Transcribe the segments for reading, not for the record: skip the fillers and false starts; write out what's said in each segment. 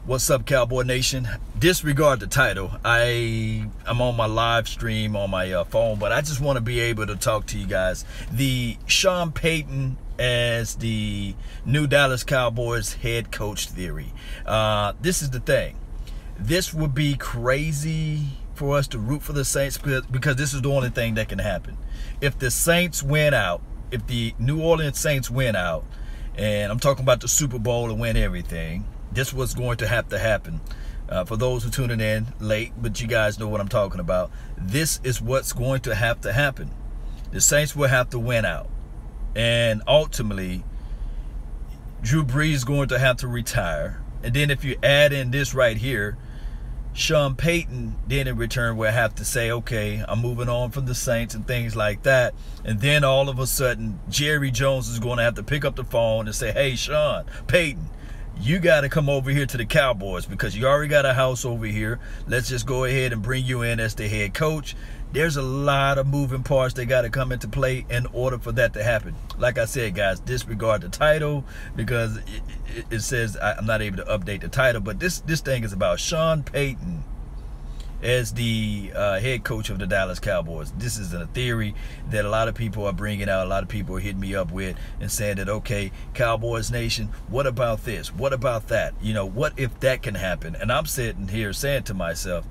What's up, Cowboy Nation? Disregard the title. I'm on my live stream on my phone, but I just want to be able to talk to you guys. The Sean Payton as the new Dallas Cowboys head coach theory. This is the thing. This would be crazy for us to root for the Saints because this is the only thing that can happen. If the Saints win out, if the New Orleans Saints win out, and I'm talking about the Super Bowl and win everything, this was going to happen. For those who tuning in late, but you guys know what I'm talking about. This is what's going to happen. The Saints will have to win out. And ultimately, Drew Brees is going to have to retire. And then if you add in this right here, Sean Payton then in return will have to say, okay, I'm moving on from the Saints and things like that. And then all of a sudden, Jerry Jones is going to have to pick up the phone and say, hey, Sean Payton, you got to come over here to the Cowboys because you already got a house over here. Let's just go ahead and bring you in as the head coach. There's a lot of moving parts that got to come into play in order for that to happen. Like I said, guys, disregard the title because it says I'm not able to update the title. But this thing is about Sean Payton as the head coach of the Dallas Cowboys. This is a theory that a lot of people are bringing out. A lot of people are hitting me up with and saying that, okay, Cowboys Nation, what about this? What about that? You know, what if that can happen? And I'm sitting here saying to myself,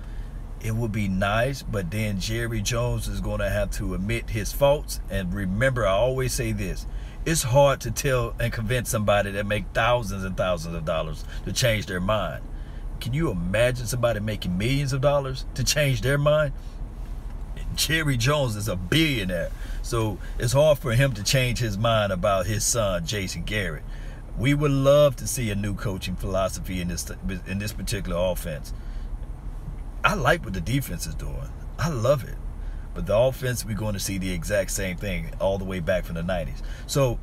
it would be nice, but then Jerry Jones is going to have to admit his faults. And remember, I always say this. It's hard to tell and convince somebody that make thousands and thousands of dollars to change their mind. Can you imagine somebody making millions of dollars to change their mind? Jerry Jones is a billionaire, so it's hard for him to change his mind about his son, Jason Garrett. We would love to see a new coaching philosophy in this particular offense. I like what the defense is doing. I love it. But the offense, we're going to see the exact same thing all the way back from the 90s. So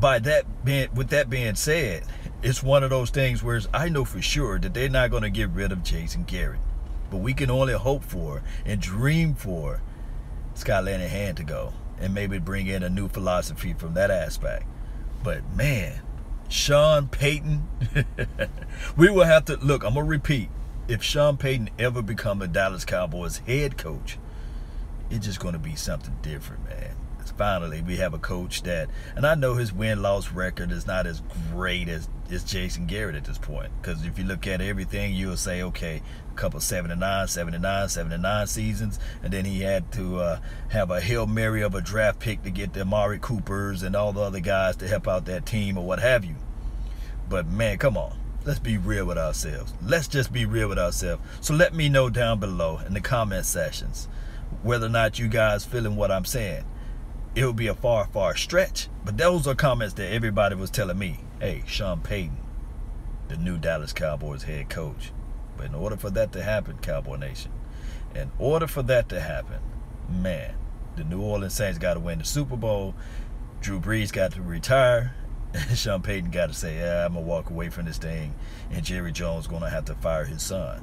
with that being said, it's one of those things where I know for sure that they're not going to get rid of Jason Garrett. But we can only hope for and dream for Scott Linehan to go and maybe bring in a new philosophy from that aspect. But man, Sean Payton, we will have to look. I'm going to repeat. If Sean Payton ever become a Dallas Cowboys head coach, it's just going to be something different, man. Finally, we have a coach that, and I know his win-loss record is not as great as Jason Garrett at this point. Because if you look at everything, you'll say, okay, a couple 79 seasons, and then he had to have a Hail Mary of a draft pick to get the Amari Coopers and all the other guys to help out that team or what have you. But man, come on. Let's be real with ourselves. Let's just be real with ourselves. So let me know down below in the comment sections whether or not you guys feeling what I'm saying. It would be a far, far stretch. But those are comments that everybody was telling me. Hey, Sean Payton, the new Dallas Cowboys head coach. But in order for that to happen, Cowboy Nation, in order for that to happen, man, the New Orleans Saints got to win the Super Bowl. Drew Brees got to retire. Sean Payton got to say, yeah, I'm going to walk away from this thing. And Jerry Jones going to have to fire his son.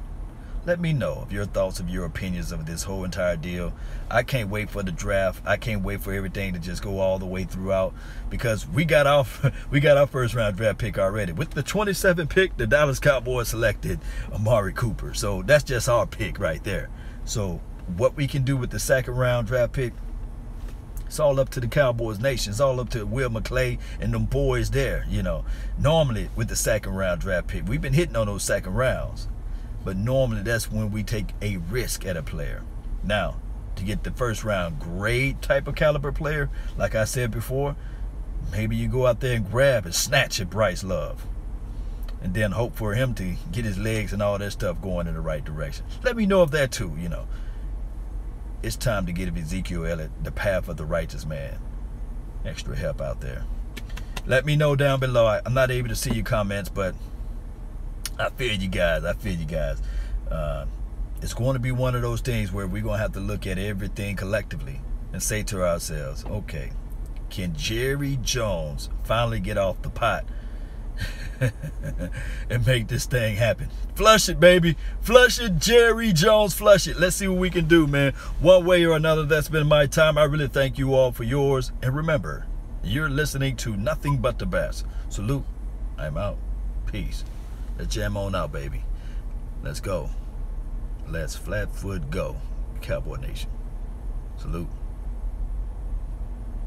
Let me know of your thoughts, of your opinions of this whole entire deal. I can't wait for the draft. I can't wait for everything to just go all the way throughout because we got our first round draft pick already. With the 27th pick, the Dallas Cowboys selected Amari Cooper. So that's just our pick right there. So what we can do with the second round draft pick, it's all up to the Cowboys Nation. It's all up to Will McClay and them boys there. You know, normally with the second round draft pick, we've been hitting on those second rounds. But normally that's when we take a risk at a player. Now, to get the first round great type of caliber player, like I said before, maybe you go out there and grab and snatch at Bryce Love. And then hope for him to get his legs and all that stuff going in the right direction. Let me know of that too, you know. It's time to give Ezekiel Elliott the path of the righteous man. Extra help out there. Let me know down below. I'm not able to see your comments, but I feel you guys. I feel you guys. It's going to be one of those things where we're going to have to look at everything collectively and say to ourselves, okay, can Jerry Jones finally get off the pot and make this thing happen? Flush it, baby. Flush it, Jerry Jones. Flush it. Let's see what we can do, man. One way or another, that's been my time. I really thank you all for yours. And remember, you're listening to nothing but the best. Salute. I'm out. Peace. Let's jam on out, baby. Let's go. Let's flat foot go. Cowboy Nation. Salute.